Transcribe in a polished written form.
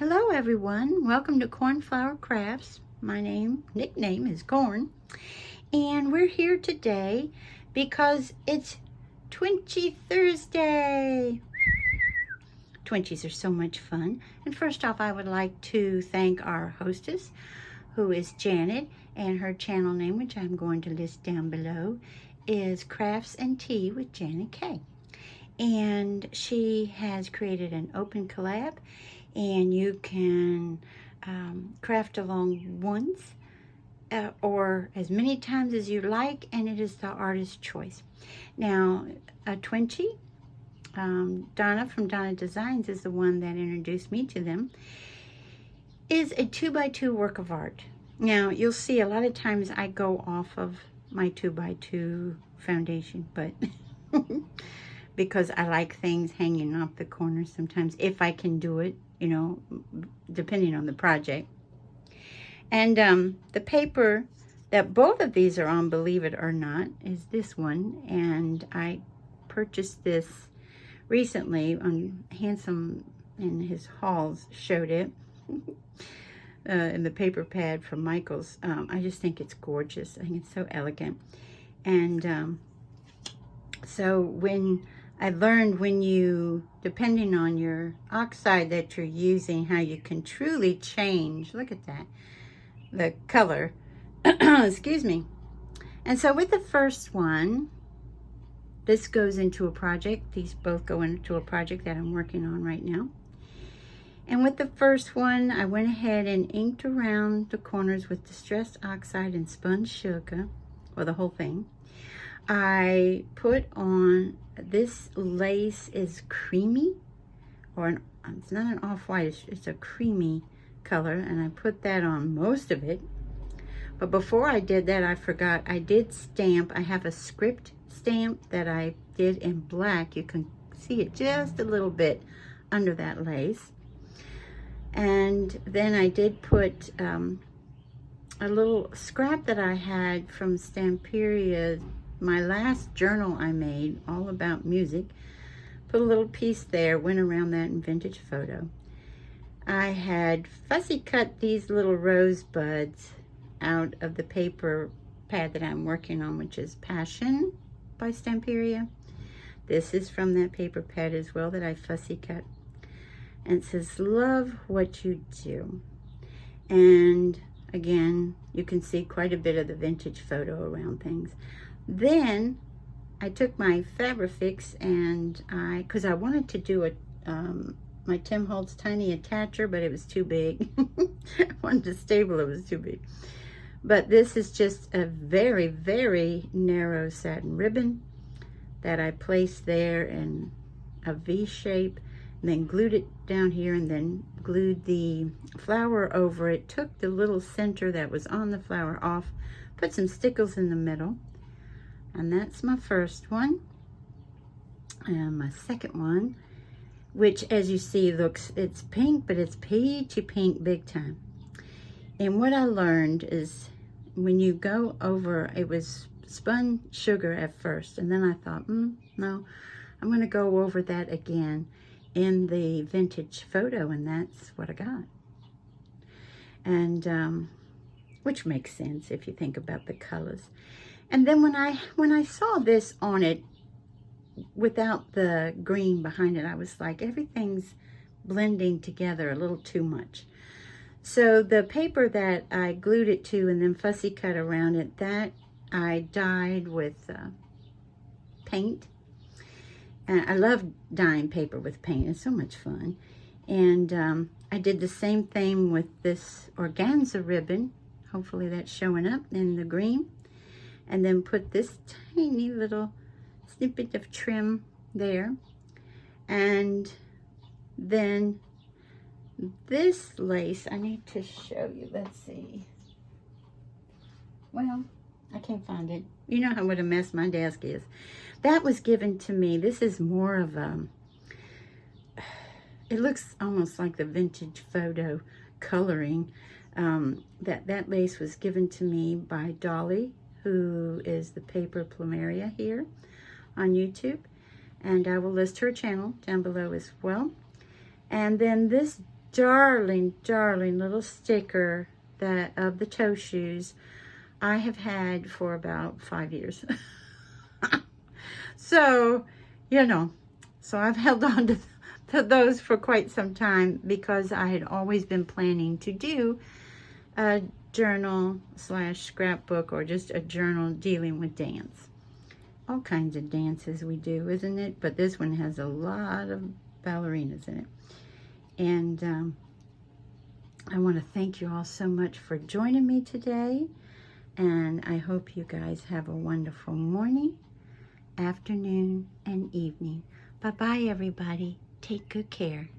Hello everyone, welcome to Cornflower Crafts. My nickname is Corn, and we're here today because it's Twinchy Thursday. Twinchies are so much fun. And first off, I would like to thank our hostess, who is Janet, and her channel name, which I'm going to list down below, is Crafts and Tea with Janet K. And she has created an open collab, and you can craft along once or as many times as you like, and it is the artist's choice. Now, a Twinchy, Donna from Donna Designs is the one that introduced me to them, is a 2x2 work of art. Now, you'll see a lot of times I go off of my 2x2 foundation, but because I like things hanging off the corners sometimes, if I can do it, you know, depending on the project. And the paper that both of these are on, believe it or not, is this one. And I purchased this recently on Handsome in his hauls, showed it in the paper pad from Michael's. I just think it's gorgeous. I think it's so elegant. And so when I learned when you, depending on your oxide that you're using, how you can truly change, look at that, the color, excuse me. And so with the first one, this goes into a project. These both go into a project that I'm working on right now. And with the first one, I went ahead and inked around the corners with distressed oxide and spun sugar, or the whole thing. I put on, this lace is creamy, or it's not an off-white, it's a creamy color, and I put that on most of it. But before I did that, I forgot, I did stamp. I have a script stamp that I did in black. You can see it just a little bit under that lace. And then I did put a little scrap that I had from Stamperia, my last journal I made all about music. Put a little piece there, went around that in Vintage Photo. I had fussy cut these little rosebuds out of the paper pad that I'm working on, which is Passion by Stamperia. This is from that paper pad as well that I fussy cut. And it says, love what you do. And again, you can see quite a bit of the Vintage Photo around things. Then I took my Fabrifix and because I wanted to do my Tim Holtz tiny attacher, but it was too big. I wanted to staple, it was too big. But this is just a very, very narrow satin ribbon that I placed there in a V shape, and then glued it down here, and then glued the flower over it. Took the little center that was on the flower off, put some stickles in the middle. And that's my first one. And my second one, which as you see looks, it's pink, but it's peachy pink big time. And what I learned is when you go over, it was spun sugar at first, and then I thought, no, I'm going to go over that again in the Vintage Photo, and that's what I got. And which makes sense if you think about the colors. And then when I saw this on it without the green behind it, I was like, everything's blending together a little too much. So the paper that I glued it to and then fussy cut around it, that I dyed with paint. And I love dyeing paper with paint. It's so much fun. And I did the same thing with this organza ribbon. Hopefully that's showing up in the green. And then put this tiny little snippet of trim there. And then this lace, I need to show you. Let's see. Well, I can't find it. You know what a mess my desk is. That was given to me. This is more of a, it looks almost like the Vintage Photo coloring. That lace was given to me by Dolly, who is the Paper Plumeria here on YouTube. And I will list her channel down below as well. And then this darling, darling little sticker that of the toe shoes I have had for about 5 years. So, you know, so I've held on to those for quite some time because I had always been planning to do a journal slash scrapbook or just a journal dealing with dance. All kinds of dances we do, isn't it? But this one has a lot of ballerinas in it. And I want to thank you all so much for joining me today. And I hope you guys have a wonderful morning, afternoon, and evening. Bye-bye, everybody. Take good care.